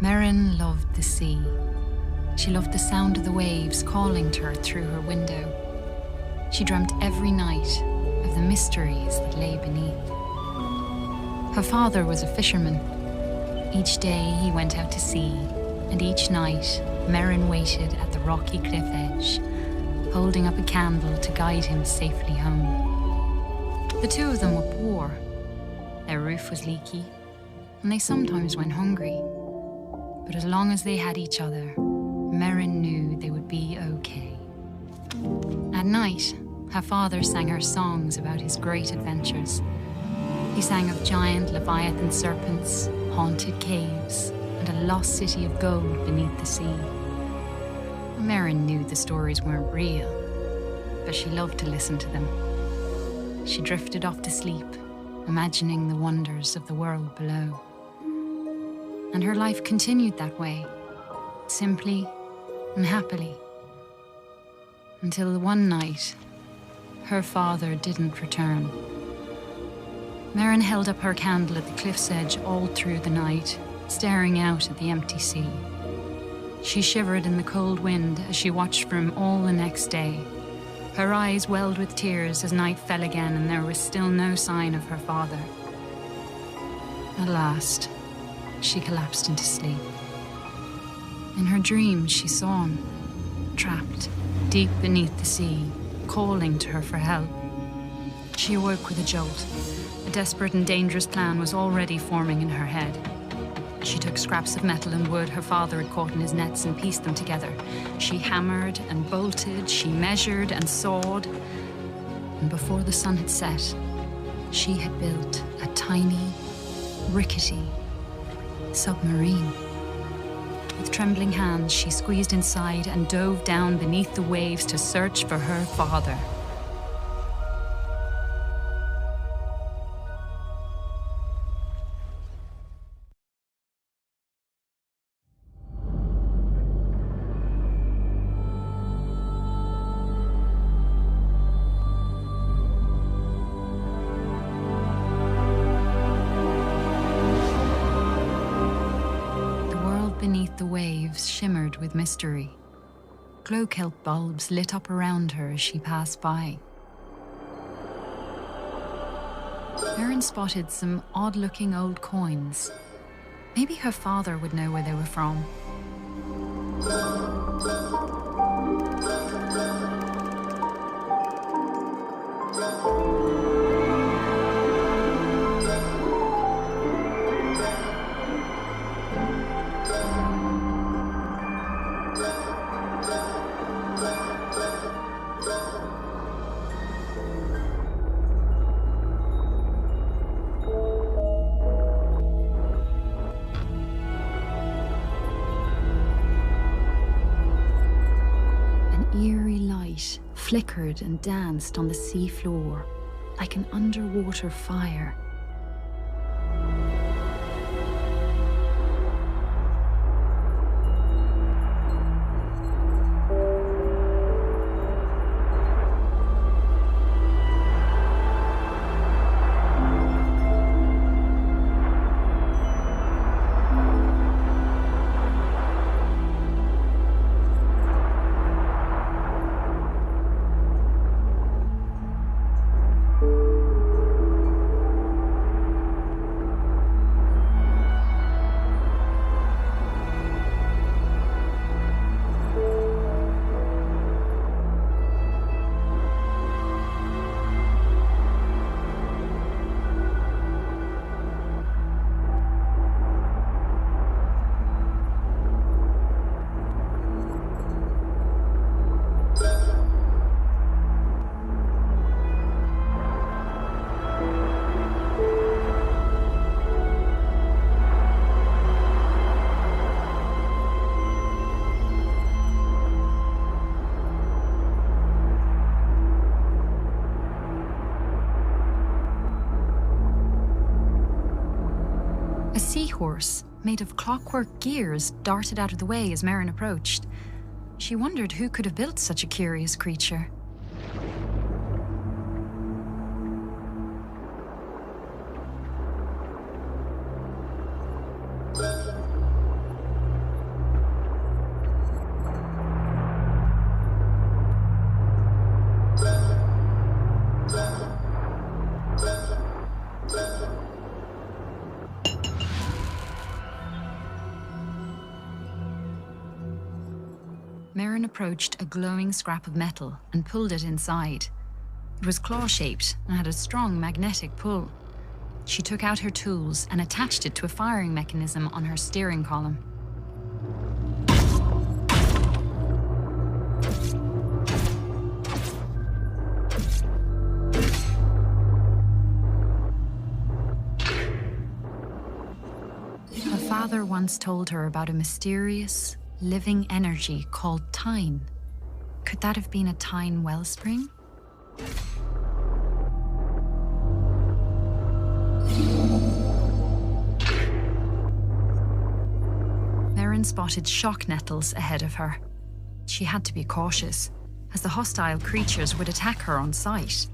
Merryn loved the sea. She loved the sound of the waves calling to her through her window. She dreamt every night of the mysteries that lay beneath. Her father was a fisherman. Each day he went out to sea, and each night Merryn waited at the rocky cliff edge, holding up a candle to guide him safely home. The two of them were poor. Their roof was leaky, and they sometimes went hungry. But as long as they had each other, Merryn knew they would be okay. At night, her father sang her songs about his great adventures. He sang of giant leviathan serpents, haunted caves, and a lost city of gold beneath the sea. Merryn knew the stories weren't real, but she loved to listen to them. She drifted off to sleep, imagining the wonders of the world below. And her life continued that way, simply and happily, until one night, her father didn't return. Merryn held up her candle at the cliff's edge all through the night, staring out at the empty sea. She shivered in the cold wind as she watched for him all the next day. Her eyes welled with tears as night fell again and there was still no sign of her father. At last, she collapsed into sleep. In her dreams, she saw him, trapped deep beneath the sea, calling to her for help. She awoke with a jolt. A desperate and dangerous plan was already forming in her head. She took scraps of metal and wood her father had caught in his nets and pieced them together. She hammered and bolted, she measured and sawed. And before the sun had set, she had built a tiny, rickety submarine. With trembling hands, she squeezed inside and dove down beneath the waves to search for her father. Beneath the waves shimmered with mystery. Glow kelp bulbs lit up around her as she passed by. Merryn spotted some odd-looking old coins. Maybe her father would know where they were from. Flickered and danced on the sea floor like an underwater fire. Seahorse, made of clockwork gears, darted out of the way as Merryn approached. She wondered who could have built such a curious creature. Merryn approached a glowing scrap of metal and pulled it inside. It was claw-shaped and had a strong magnetic pull. She took out her tools and attached it to a firing mechanism on her steering column. Her father once told her about a mysterious, living energy called Tyne. Could that have been a Tyne wellspring? Merryn spotted shock nettles ahead of her. She had to be cautious, as the hostile creatures would attack her on sight.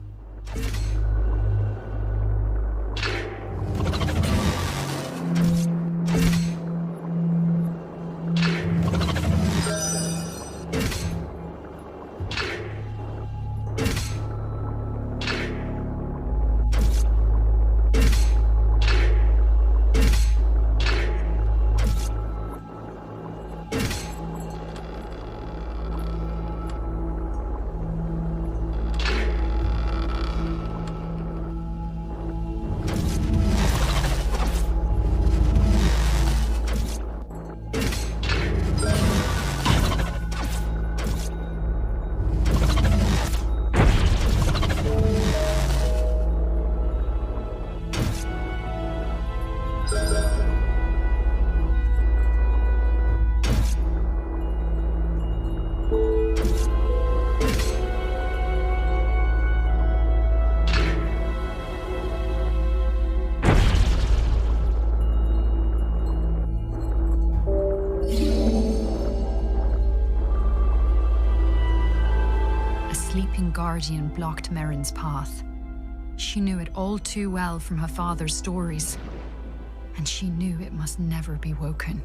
Guardian blocked Merryn's path. She knew it all too well from her father's stories, and she knew it must never be woken.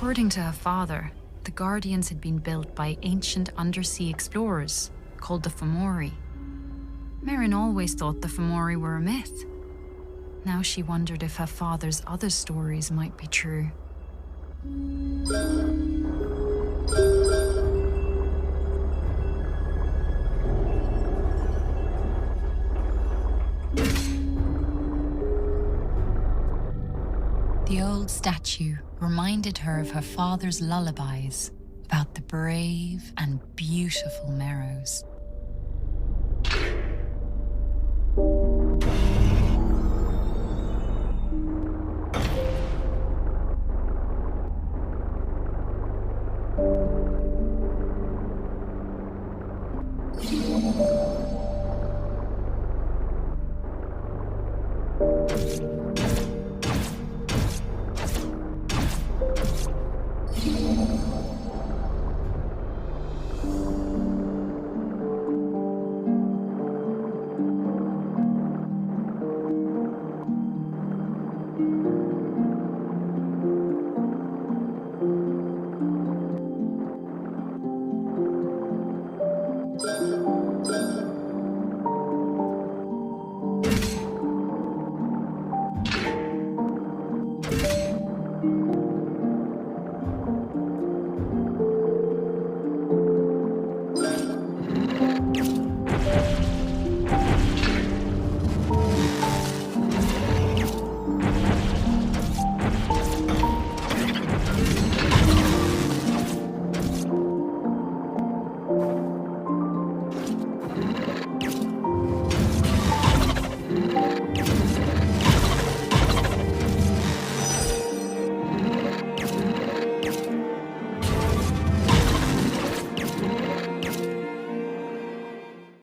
According to her father, the Guardians had been built by ancient undersea explorers called the Fomori. Merryn always thought the Fomori were a myth. Now she wondered if her father's other stories might be true. The old statue reminded her of her father's lullabies about the brave and beautiful Merrows.